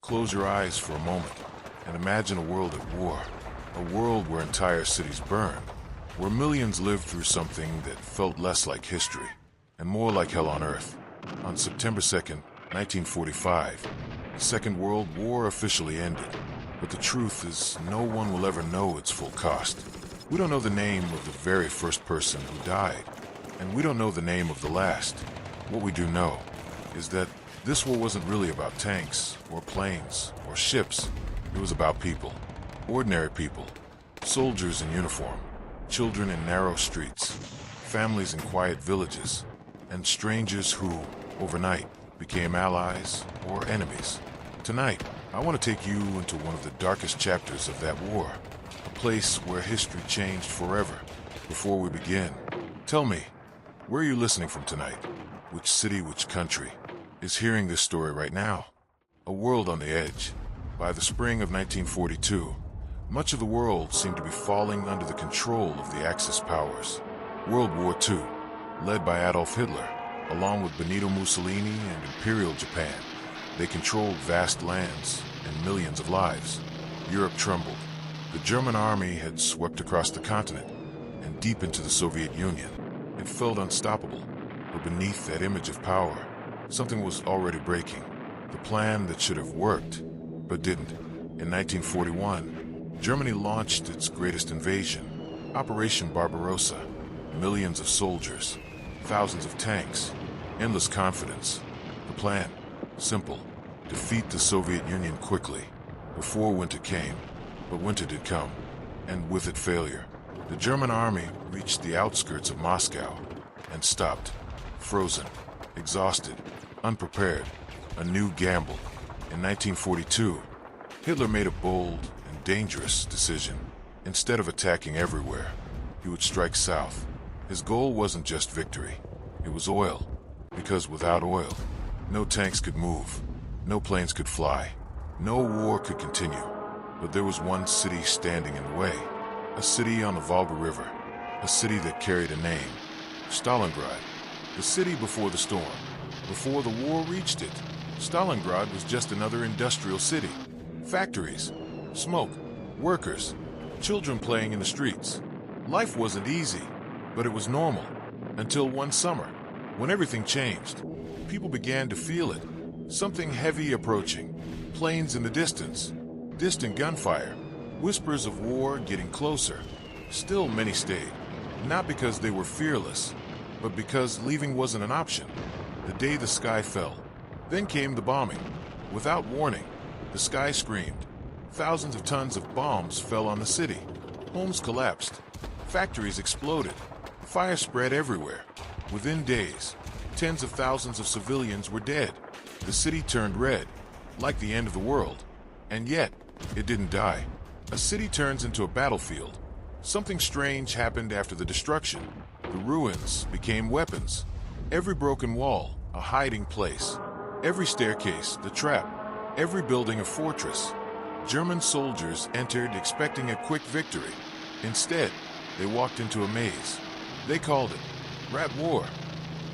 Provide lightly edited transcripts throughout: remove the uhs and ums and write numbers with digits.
Close your eyes for a moment and imagine a world at war. A world where entire cities burn, where millions lived through something that felt less like history and more like hell on earth. On September 2nd, 1945, the Second World War officially ended. But the truth is, no one will ever know its full cost. We don't know the name of the very first person who died, and we don't know the name of the last. What we do know is that this war wasn't really about tanks, or planes, or ships. It was about people. Ordinary people. Soldiers in uniform. Children in narrow streets. Families in quiet villages. And strangers who, overnight, became allies or enemies. Tonight, I want to take you into one of the darkest chapters of that war. A place where history changed forever. Before we begin, tell me, where are you listening from tonight? Which city, which country is hearing this story right now? A world on the edge. By the spring of 1942, much of the world seemed to be falling under the control of the Axis powers. World War II, led by Adolf Hitler, along with Benito Mussolini and Imperial Japan, they controlled vast lands and millions of lives. Europe trembled. The German army had swept across the continent and deep into the Soviet Union. It felt unstoppable, but beneath that image of power, something was already breaking. The plan that should have worked, but didn't. In 1941, Germany launched its greatest invasion, Operation Barbarossa. Millions of soldiers, thousands of tanks, endless confidence. The plan, simple: defeat the Soviet Union quickly, before winter came. But winter did come, and with it failure. The German army reached the outskirts of Moscow and stopped, frozen, exhausted, unprepared. A new gamble. In 1942, Hitler made a bold and dangerous decision. Instead of attacking everywhere, he would strike south. His goal wasn't just victory, it was oil. Because without oil, no tanks could move, no planes could fly, no war could continue. But there was one city standing in the way. A city on the Volga River. A city that carried a name. Stalingrad. The city before the storm. Before the war reached it, Stalingrad was just another industrial city. Factories, smoke, workers, children playing in the streets. Life wasn't easy, but it was normal. Until one summer, when everything changed. People began to feel it. Something heavy approaching. Planes in the distance. Distant gunfire. Whispers of war getting closer. Still many stayed. Not because they were fearless, but because leaving wasn't an option. The day the sky fell. Then came the bombing. Without warning, the sky screamed. Thousands of tons of bombs fell on the city. Homes collapsed. Factories exploded. Fire spread everywhere. Within days, tens of thousands of civilians were dead. The city turned red, like the end of the world. And yet, it didn't die. A city turns into a battlefield. Something strange happened after the destruction. The ruins became weapons. Every broken wall, a hiding place. Every staircase, the trap. Every building, a fortress. German soldiers entered expecting a quick victory. Instead, they walked into a maze. They called it Rat War.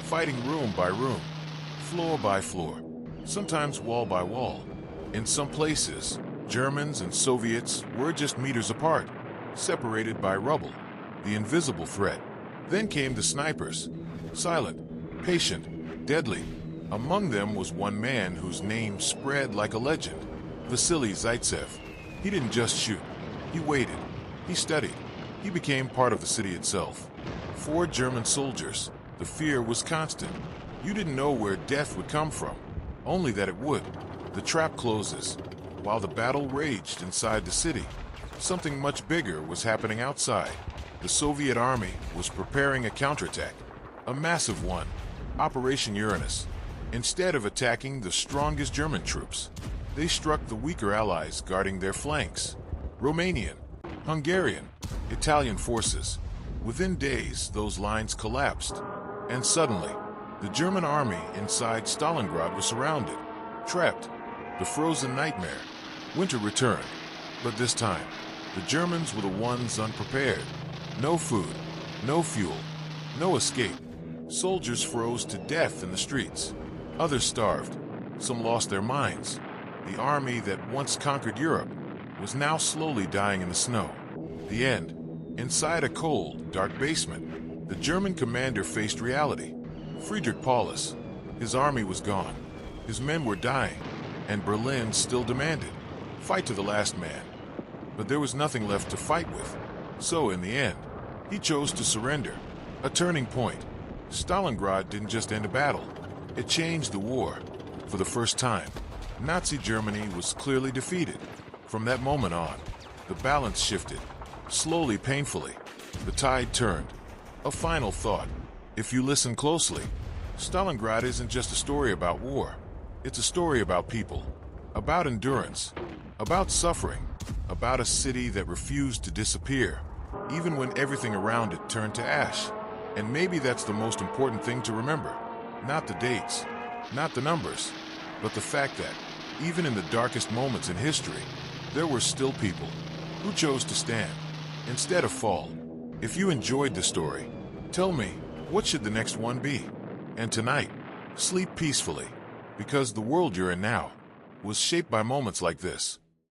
Fighting room by room, floor by floor, sometimes wall by wall. In some places, Germans and Soviets were just meters apart, separated by rubble, the invisible threat. Then came the snipers, silent, patient, deadly. Among them was one man whose name spread like a legend, Vasily Zaitsev. He didn't just shoot, he waited, he studied, he became part of the city itself. 4 German soldiers, the fear was constant. You didn't know where death would come from, only that it would. The trap closes. While the battle raged inside the city, something much bigger was happening outside. The Soviet army was preparing a counterattack, a massive one, Operation Uranus. Instead of attacking the strongest German troops, they struck the weaker allies guarding their flanks. Romanian, Hungarian, Italian forces. Within days, those lines collapsed. And suddenly, the German army inside Stalingrad was surrounded, trapped. The frozen nightmare. Winter returned. But this time, the Germans were the ones unprepared. No food, no fuel, no escape. Soldiers froze to death in the streets. Others starved. Some lost their minds. The army that once conquered Europe was now slowly dying in the snow. The end. Inside a cold, dark basement, the German commander faced reality. Friedrich Paulus. His army was gone. His men were dying, and Berlin still demanded, fight to the last man. But there was nothing left to fight with. So in the end, he chose to surrender. A turning point. Stalingrad didn't just end a battle. It changed the war. For the first time, Nazi Germany was clearly defeated. From that moment on, the balance shifted. Slowly, painfully, the tide turned. A final thought. If you listen closely, Stalingrad isn't just a story about war. It's a story about people, about endurance, about suffering, about a city that refused to disappear, even when everything around it turned to ash. And maybe that's the most important thing to remember. Not the dates, not the numbers, but the fact that, even in the darkest moments in history, there were still people who chose to stand instead of fall. If you enjoyed the story, tell me, what should the next one be? And tonight, sleep peacefully, because the world you're in now was shaped by moments like this.